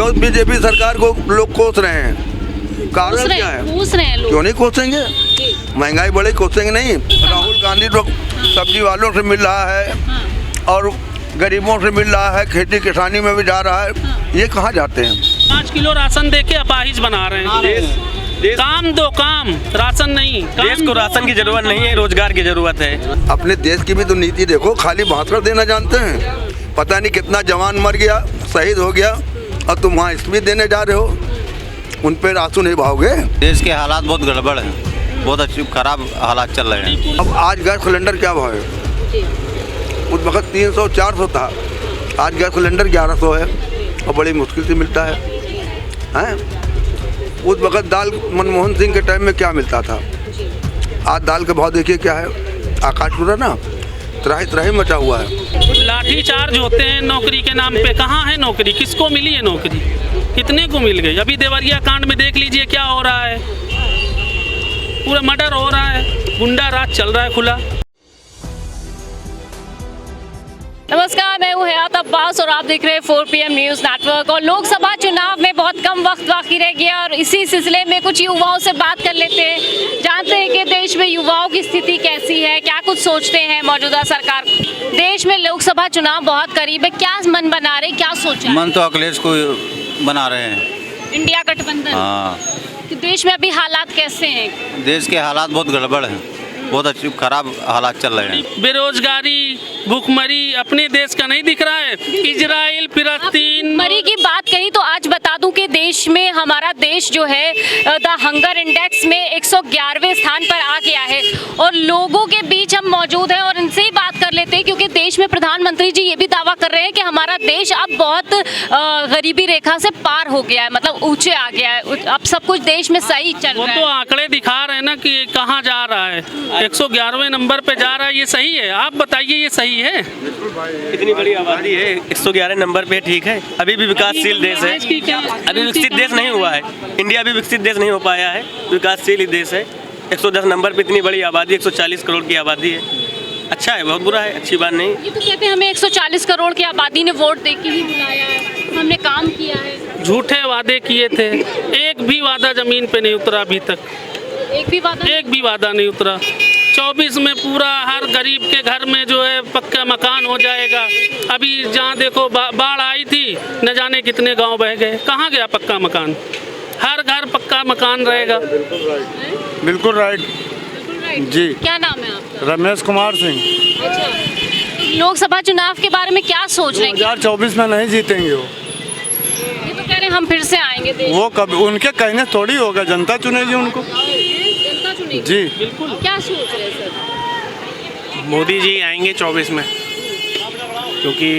क्यों बीजेपी सरकार को लोग कोस रहे हैं? कारण क्या है? कोस रहे हैं लोग। क्यों नहीं कोसेंगे? महंगाई बढ़े, कोसेंगे नहीं? राहुल गांधी तो सब्जी वालों से मिल रहा है और गरीबों से मिल रहा है, खेती किसानी में भी जा रहा है। ये कहाँ जाते हैं? 5 किलो राशन देके अपाहिज बना रहे हैं। काम दो, काम, राशन नहीं। देश को राशन की जरूरत नहीं है, रोजगार की जरूरत है। अपने देश की भी तो नीति देखो, खाली भाषण देना जानते हैं। पता नहीं कितना जवान मर गया, शहीद हो गया, और तुम वहाँ इस्तीफे देने जा रहे हो। उन पर आंसू नहीं बहाओगे? देश के हालात बहुत गड़बड़ है, बहुत अच्छी खराब हालात चल रहे हैं। अब आज गैस सिलेंडर क्या भाव है? उस वक्त 300-400 था, आज गैस सिलेंडर 1100 है और बड़ी मुश्किल से मिलता है। उस वक्त दाल मनमोहन सिंह के टाइम में क्या मिलता था, आज दाल का भाव देखिए क्या है। आकाश पूरा ना त्राही त्राही मचा हुआ है। लाठी चार्ज होते हैं नौकरी के नाम पे। कहाँ है नौकरी? किसको मिली है नौकरी? कितने को मिल गई? अभी देवरिया कांड में देख लीजिए क्या हो रहा है। पूरा मर्डर हो रहा है, गुंडा राज चल रहा है खुला। नमस्कार, मैं हूँ हयात अब्बास और आप देख रहे हैं 4 PM न्यूज़ नेटवर्क। और लोकसभा चुनाव में बहुत कम वक्त बाकी रह गया और इसी सिलसिले में कुछ युवाओं से बात कर लेते हैं, जानते हैं कि देश में युवाओं की स्थिति कैसी है, क्या कुछ सोचते हैं मौजूदा सरकार। देश में लोकसभा चुनाव बहुत करीब है, क्या मन बना रहे, क्या सोचा? मन तो अखिलेश को बना रहे हैं, इंडिया गठबंधन। हाँ। तो देश में अभी हालात कैसे हैं? देश के हालात बहुत गड़बड़ हैं, बहुत अच्छी खराब हालात चल रहे हैं। बेरोजगारी, भूखमरी अपने देश का नहीं दिख रहा है। इजराइल, फिलिस्तीन। मरी की बात कही तो आज बता दूं कि देश में हमारा देश जो है द हंगर इंडेक्स में 111वें स्थान पर आ गया है। और लोगों के बीच हम मौजूद हैं और इनसे ही बात कर लेते हैं, क्योंकि देश में प्रधानमंत्री जी ये भी दावा कर रहे हैं कि हमारा देश अब बहुत गरीबी रेखा से पार हो गया है, मतलब ऊंचे आ गया है, अब सब कुछ देश में सही चल रहा है। वो तो आंकड़े दिखा रहे हैं ना कि कहाँ जा रहा है। 111वें नंबर पे जा रहा है, ये सही है? आप बताइए ये सही है? इतनी बड़ी आबादी है, 111 नंबर पे ठीक है। अभी भी विकासशील देश है, अभी विकसित देश नहीं हुआ है। इंडिया भी विकसित देश नहीं हो पाया है, विकासशील ही देश है। 110 नंबर पे इतनी बड़ी आबादी, 140 करोड़ की आबादी है। अच्छा है, बहुत बुरा है, अच्छी बात नहीं। ये तो कहते हैं हमें 140 करोड़ की आबादी ने वोट दे के ही बुलाया है, हमने काम किया है। झूठे वादे किए थे, एक भी वादा जमीन पे नहीं उतरा अभी तक। एक भी वादा नहीं उतरा। 24 में पूरा हर गरीब के घर में जो है पक्का मकान हो जाएगा। अभी जहाँ देखो बाढ़ आई थी, न जाने कितने गांव बह गए। कहाँ गया पक्का मकान? हर घर पक्का मकान रहेगा। बिल्कुल राइट जी। क्या नाम है आपका? रमेश कुमार सिंह। अच्छा, लोकसभा चुनाव के बारे में क्या सोच रहे हैं? 2024 में नहीं जीतेंगे वो। ये तो कह रहे हैं हम फिर से आएंगे देश। वो कभी उनके कहने थोड़ी होगा, जनता चुनेगी उनको। जनता चुनेगी जी बिल्कुल। क्या सोच रहे हैं सर? मोदी जी आएंगे 24 में, क्योंकि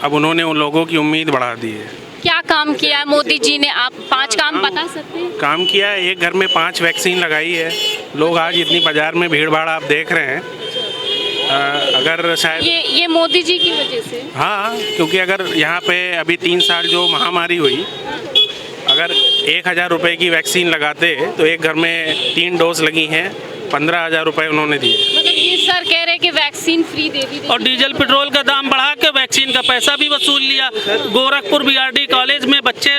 अब उन्होंने उन लोगों की उम्मीद बढ़ा दी है। क्या काम किया है मोदी जी ने? आप 5 काम बता सकते हैं? काम किया है, एक घर में 5 वैक्सीन लगाई है। लोग आज इतनी बाजार में भीड़ भाड़ आप देख रहे हैं। अगर शायद ये मोदी जी की वजह से। हाँ, क्योंकि अगर यहाँ पे अभी 3 साल जो महामारी हुई, अगर 1000 रुपये की वैक्सीन लगाते तो एक घर में 3 डोज लगी हैं, 15,000 रुपये उन्होंने दिए। मतलब ये सर कह रहे हैं कि वैक्सीन फ्री दे दी और डीजल पेट्रोल का दाम बढ़ा के वैक्सीन का पैसा भी वसूल लिया। गोरखपुर बीआरडी कॉलेज में बच्चे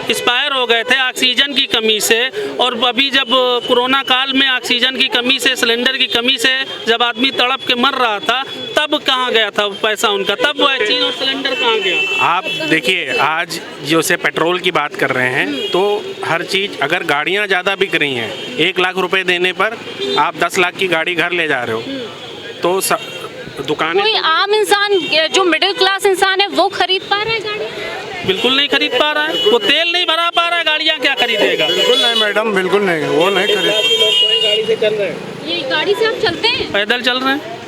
एक्सपायर हो गए थे ऑक्सीजन की कमी से। और अभी जब कोरोना काल में ऑक्सीजन की कमी से, सिलेंडर की कमी से जब आदमी तड़प के मर रहा था, तब कहाँ गया था पैसा उनका? तब वैक्सीन और सिलेंडर कहाँ गया? आप देखिए, आज जो से पेट्रोल की बात कर रहे हैं, तो हर चीज़, अगर गाड़ियाँ ज़्यादा बिक रही हैं, 1 लाख रुपए देने पर आप 10 लाख की गाड़ी घर ले जा रहे हो, तो दुकानें। कोई आम इंसान जो मिडिल क्लास इंसान है वो खरीद पा रहा है गाड़ी? बिल्कुल नहीं खरीद पा रहा है। वो तेल नहीं भरा पा रहा है, गाड़ियाँ क्या खरीदेगा? बिल्कुल नहीं मैडम, बिल्कुल नहीं, वो नहीं खरीद। ये गाड़ी से आप चलते हैं? पैदल चल रहे हैं।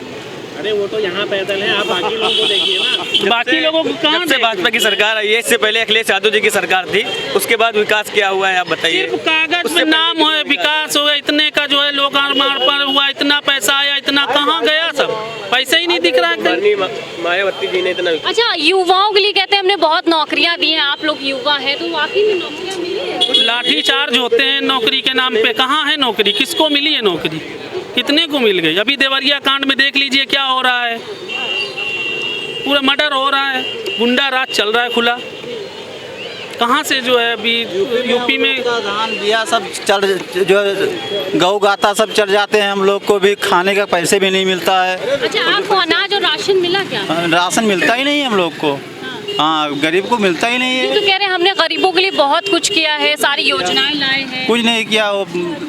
अरे वो तो यहाँ पैदल है, आप बाकी लोगों को देखिए ना। बाकी लोगों को कहाँ? जब से भाजपा की सरकार आई है, इससे पहले अखिलेश यादव जी की सरकार थी, उसके बाद विकास क्या हुआ है आप बताइए? सिर्फ कागज में नाम हो, विकास हो गया, इतने का जो है लोकार्पण हुआ, इतना पैसा आया, इतना कहाँ गया? सब पैसा ही नहीं दिख रहा है। मायावती जी ने इतना। अच्छा, युवाओं के लिए कहते हैं हमने बहुत नौकरियां दी हैं, आप लोग युवा हैं, तो वाकई में नौकरियां मिली है? लाठी चार्ज होते हैं नौकरी के नाम पे। कहाँ है नौकरी? किसको मिली है नौकरी? कितने को मिल गई? अभी देवरिया कांड में देख लीजिए क्या हो रहा है। पूरा मर्डर हो रहा है, गुंडा राज चल रहा है खुला। कहाँ से जो है अभी यूपी में धान दिया सब चल जो गऊ गाता सब चल जाते हैं, हम लोग को भी खाने का पैसे भी नहीं मिलता है। अच्छा, आपको अनाज और राशन मिला क्या? राशन मिलता ही नहीं है हम लोग को। हाँ, गरीब को मिलता ही नहीं ये है। तो कह रहे हैं हमने गरीबों के लिए बहुत कुछ किया है, सारी योजनाएं लाए हैं। कुछ नहीं किया, वो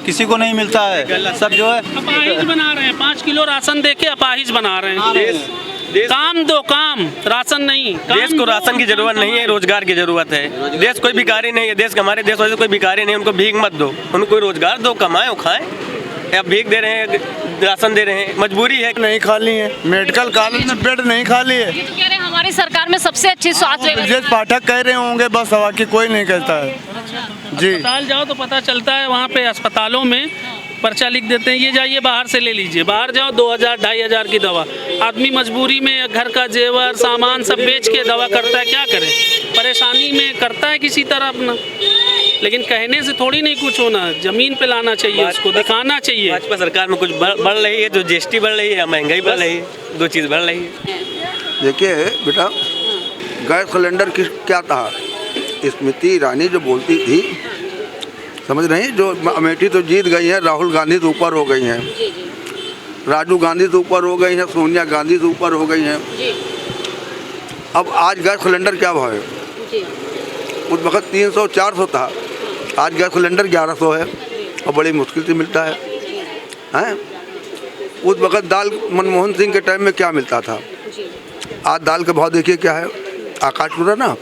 किसी को नहीं मिलता है। सब जो है अपाहिज बना रहे हैं, 5 किलो राशन देके अपाहिज बना रहे हैं। काम दो, काम, राशन नहीं। देश को राशन की जरूरत नहीं है, रोजगार की जरूरत है। देश कोई भिखारी नहीं है, देश हमारे देश वाले कोई भिखारी नहीं, उनको भीख मत दो, उनको रोजगार दो, कमाएं और खाएं। अब भीख दे रहे हैं, राशन दे रहे हैं, मजबूरी है। नहीं खाली है, मेडिकल कॉलेज में बेड नहीं खाली है। ये तो कह रहे हैं हमारी सरकार में सबसे अच्छी स्वास्थ्य ब्रजेश व्यवस्था। पाठक कह रहे होंगे, बस हवा की कोई नहीं कहता है जी। अस्पताल जाओ तो पता चलता है, वहाँ पे अस्पतालों में पर्चा लिख देते हैं, ये जाइए बाहर से ले लीजिए। बाहर जाओ 2000-2500 की दवा। आदमी मजबूरी में घर का जेवर सामान सब बेच के दवा करता है, क्या करे, परेशानी में करता है किसी तरह अपना। लेकिन कहने से थोड़ी नहीं कुछ होना, जमीन पे लाना चाहिए, उसको दिखाना चाहिए। भाजपा सरकार में कुछ बढ़ रही है, जो जीएसटी बढ़ रही है या महंगाई बढ़ रही है, 2 चीज़ बढ़ रही है। देखिए बेटा, गैस सिलेंडर क्या था, स्मृति ईरानी जो बोलती थी, समझ रही, जो अमेठी तो जीत गई है, राहुल गांधी से ऊपर हो गई हैं, राजीव गांधी से ऊपर हो गई हैं, सोनिया गांधी से ऊपर हो गई हैं। अब आज गैस सिलेंडर क्या भाव है? उस वक्त 300-400 था, आज गैस सिलेंडर 1100 है और बड़ी मुश्किल से मिलता है। हैं? उस वक्त दाल मनमोहन सिंह के टाइम में क्या मिलता था, आज दाल का भाव देखिए क्या है। आकाश पूरा ना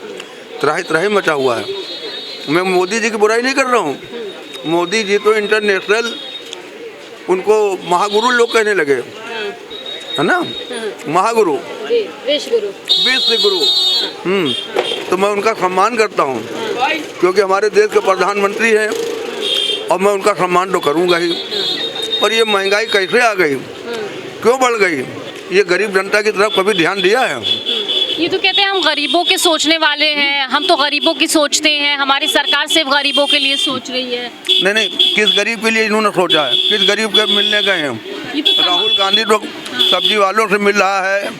त्राही मचा हुआ है। मैं मोदी जी की बुराई नहीं कर रहा हूँ, मोदी जी तो इंटरनेशनल उनको महागुरु लोग कहने लगे, है ना, महागुरु, विश्व गुरु। तो मैं उनका सम्मान करता हूँ, क्योंकि हमारे देश के प्रधानमंत्री हैं और मैं उनका सम्मान तो करूँगा ही। पर ये महंगाई कैसे आ गई, क्यों बढ़ गई, ये गरीब जनता की तरफ कभी ध्यान दिया है? ये तो कहते हैं हम गरीबों के सोचने वाले हैं, हम तो गरीबों की सोचते हैं, हमारी सरकार सिर्फ गरीबों के लिए सोच रही है। नहीं, किस गरीब के लिए इन्होंने सोचा है, किस गरीब के मिलने गए हैं? तो राहुल गांधी तो सब्जी वालों से मिल रहा है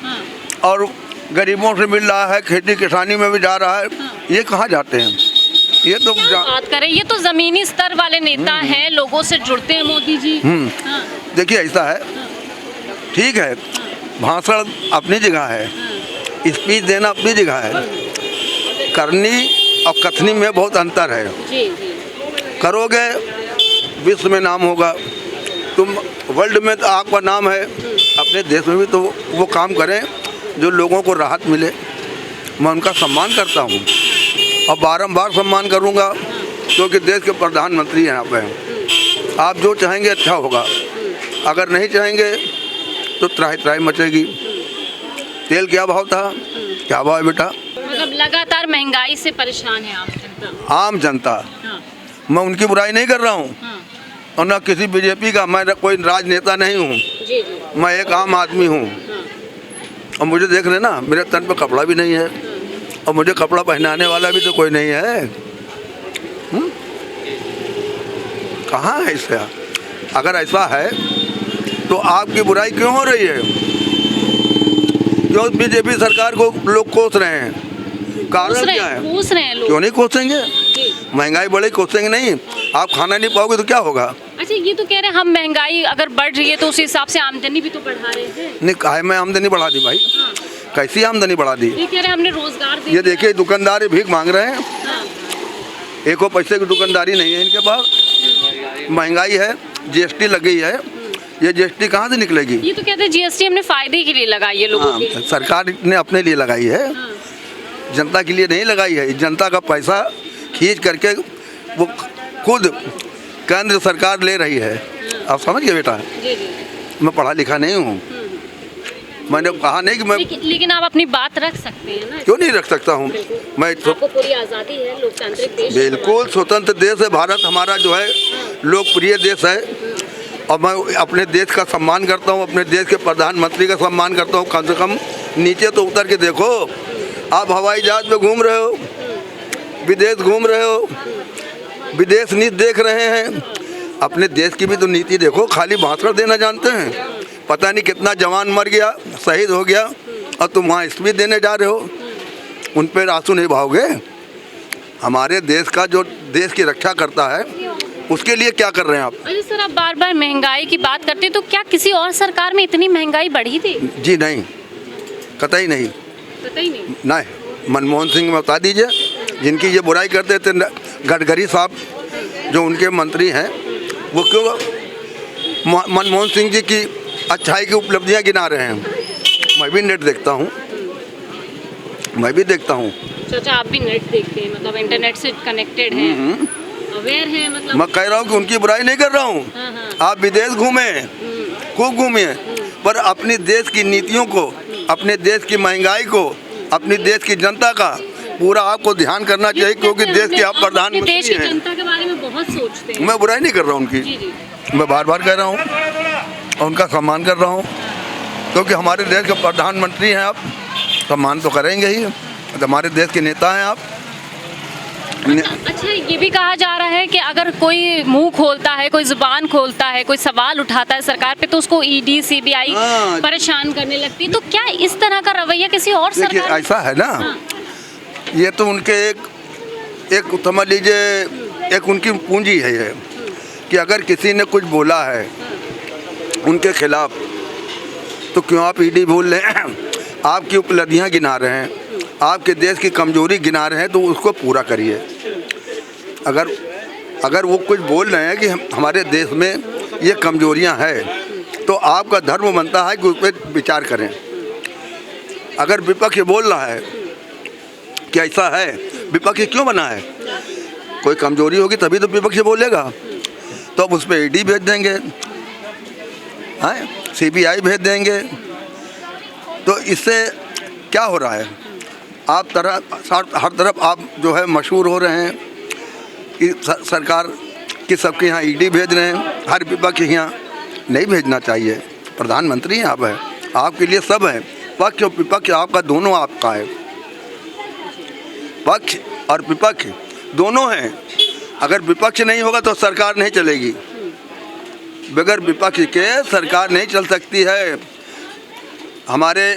और गरीबों से मिल रहा है, खेती किसानी में भी जा रहा है। ये कहाँ जाते हैं? ये तो बात करें, ये तो जमीनी स्तर वाले नेता हैं, लोगों से जुड़ते हैं मोदी जी। देखिए ऐसा है, ठीक है, भाषण अपनी जगह है, स्पीच देना अपनी जगह है, करनी और कथनी में बहुत अंतर है। जी। करोगे विश्व में नाम होगा, तुम वर्ल्ड में तो आपका नाम है, अपने देश में भी तो वो काम करें जो लोगों को राहत मिले। मैं उनका सम्मान करता हूँ और बारंबार सम्मान करूँगा, क्योंकि देश के प्रधानमंत्री हैं यहाँ पे। आप जो चाहेंगे अच्छा होगा, अगर नहीं चाहेंगे तो त्राही मचेगी। तेल क्या भाव था, क्या भाव है बेटा? मतलब लगातार महंगाई से परेशान है आम जनता। मैं उनकी बुराई नहीं कर रहा हूँ और न किसी बीजेपी का, मैं कोई राजनेता नहीं हूँ, मैं एक आम आदमी हूँ। और मुझे देख लेना, मेरे तन पे कपड़ा भी नहीं है और मुझे कपड़ा पहनाने वाला भी तो कोई नहीं है। कहाँ है इसका? अगर ऐसा है तो आपकी बुराई क्यों हो रही है? क्यों बीजेपी सरकार को लोग कोस रहे हैं? कारण क्या है? कोस रहे हैं लोग। क्यों नहीं कोसेंगे? महंगाई बढ़े, कोसेंगे नहीं? आप खाना नहीं पाओगे तो क्या होगा? अच्छा, ये तो कह रहे हैं हम महंगाई अगर बढ़ रही है तो उस हिसाब से आमदनी भी तो बढ़ा रहे हैं। नहीं, काहे में आमदनी बढ़ा दी भाई? कैसी आमदनी बढ़ा दी? ये कह रहे हैं हमने रोजगार दे ये देखिए, दुकानदार भीख मांग रहे हैं, एको पैसे की दुकानदारी नहीं है इनके पास। महंगाई है, जीएसटी लग गई है, ये जीएसटी कहाँ से निकलेगी? ये तो कहते हैं जीएसटी हमने फायदे के लिए लगाई है लोगों के लिए। सरकार ने अपने लिए लगाई है, जनता के लिए नहीं लगाई है। जनता का पैसा खींच करके वो खुद केंद्र सरकार ले रही है। आप समझ गए बेटा? मैं पढ़ा लिखा नहीं हूँ, मैंने कहा नहीं कि मैं, लेकिन आप अपनी बात रख सकते हैं ना। क्यों नहीं रख सकता हूँ? मैं आपको पूरी आज़ादी है, लोकतांत्रिक देश। बिल्कुल स्वतंत्र देश है भारत हमारा, जो है लोकप्रिय देश है और मैं अपने देश का सम्मान करता हूँ, अपने देश के प्रधानमंत्री का सम्मान करता हूँ। कम से कम नीचे तो उतर के देखो। आप हवाई जहाज में घूम रहे हो, विदेश घूम रहे हो, विदेश नीति देख रहे हैं, अपने देश की भी तो नीति देखो। खाली भाषण देना जानते हैं, पता नहीं कितना जवान मर गया, शहीद हो गया और तुम वहाँ स्पीच देने जा रहे हो। उन पर आंसू नहीं बहाओगे? हमारे देश का जो देश की रक्षा करता है उसके लिए क्या कर रहे हैं आप? अरे सर, आप बार बार महंगाई की बात करते हैं, तो क्या किसी और सरकार में इतनी महंगाई बढ़ी थी? जी नहीं, कतई नहीं। पता ही नहीं। नहीं, मनमोहन सिंह में बता दीजिए, जिनकी ये बुराई करते थे गडकरी साहब जो उनके मंत्री हैं, वो क्यों मनमोहन सिंह जी की अच्छाई की उपलब्धियां गिना रहे हैं? मैं भी नेट देखता हूँ, मैं भी देखता हूँ। अच्छा, आप भी नेट देखते हैं, मतलब इंटरनेट से कनेक्टेड हैं, अवेयर हैं, मतलब। मैं कह रहा हूँ कि उनकी बुराई नहीं कर रहा हूँ। आप विदेश घूमे, खूब घूमिए, पर अपने देश की नीतियों को, अपने देश की महंगाई को, अपने देश की जनता का पूरा आपको ध्यान करना चाहिए, क्योंकि देश के आप प्रधानमंत्री देश की हैं। जनता के बारे में बहुत सोचते हैं। मैं बुराई नहीं कर रहा हूँ उनकी, जी जी। मैं बार बार कह रहा हूँ और उनका सम्मान कर रहा हूँ, क्योंकि हमारे देश के प्रधानमंत्री हैं। आप सम्मान तो करेंगे ही, तो हमारे देश के नेता हैं आप। अच्छा, ये भी कहा जा रहा है कि अगर कोई मुंह खोलता है, कोई जुबान खोलता है, कोई सवाल उठाता है सरकार पे, तो उसको ईडी सीबीआई परेशान करने लगती है। तो क्या इस तरह का रवैया किसी और देखिए, सरकार? ऐसा है ना, ये तो उनके एक समझ लीजिए, एक उनकी पूंजी है ये, कि अगर किसी ने कुछ बोला है उनके खिलाफ, तो क्यों आप ईडी बोल रहे हैं? आपकी उपलब्धियां गिना रहे हैं, आपके देश की कमजोरी गिना रहे हैं, तो उसको पूरा करिए। अगर वो कुछ बोल रहे हैं कि हमारे देश में ये कमजोरियां हैं, तो आपका धर्म बनता है कि उस पर विचार करें। अगर विपक्ष बोल रहा है कि ऐसा है, विपक्ष क्यों बना है? कोई कमजोरी होगी तभी तो विपक्ष बोलेगा, तो अब उस पर ईडी भेज देंगे, हैं, सीबीआई भेज देंगे। तो इससे क्या हो रहा है? आप हर तरफ आप जो है मशहूर हो रहे हैं कि सरकार की सबके यहाँ ईडी भेज रहे हैं, हर विपक्ष यहाँ नहीं भेजना चाहिए। प्रधानमंत्री हैं आप, हैं, आपके लिए सब है, पक्ष और विपक्ष आपका दोनों आपका है, पक्ष और विपक्ष दोनों हैं। अगर विपक्ष नहीं होगा तो सरकार नहीं चलेगी, बगैर विपक्ष के सरकार नहीं चल सकती है। हमारे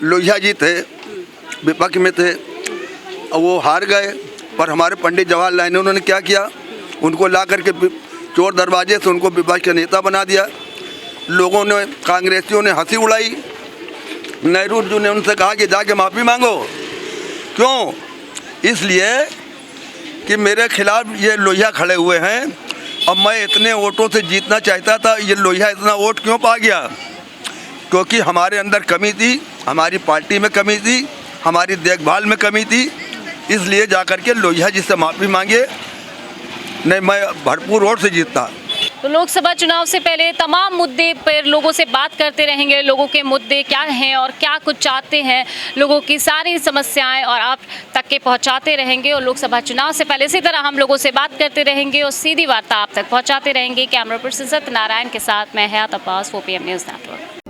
लोहिया जी थे, विपक्ष में थे, और वो हार गए, पर हमारे पंडित जवाहरलाल नेहरू उन्होंने क्या किया? उनको ला करके चोर दरवाजे से उनको विपक्ष का नेता बना दिया। लोगों ने, कांग्रेसियों ने हंसी उड़ाई। नेहरू जी ने उनसे कहा कि जाके माफ़ी मांगो। क्यों? इसलिए कि मेरे खिलाफ ये लोहिया खड़े हुए हैं और मैं इतने वोटों से जीतना चाहता था, ये लोहिया इतना वोट क्यों पा गया? क्योंकि हमारे अंदर कमी थी, हमारी पार्टी में कमी थी, हमारी देखभाल में कमी थी, इसलिए जाकर के लोहिया जी से माफ़ी मांगे, नहीं मैं भरपूर वोट से जीतता। तो लोकसभा चुनाव से पहले तमाम मुद्दे पर लोगों से बात करते रहेंगे, लोगों के मुद्दे क्या हैं और क्या कुछ चाहते हैं, लोगों की सारी समस्याएं और आप तक के पहुंचाते रहेंगे। और लोकसभा चुनाव से पहले इसी तरह हम लोगों से बात करते रहेंगे और सीधी वार्ता आप तक पहुंचाते रहेंगे। कैमरा पर्सन सत्यनारायण के साथ मैं हयात अब्बास, 4PM न्यूज़ नेटवर्क।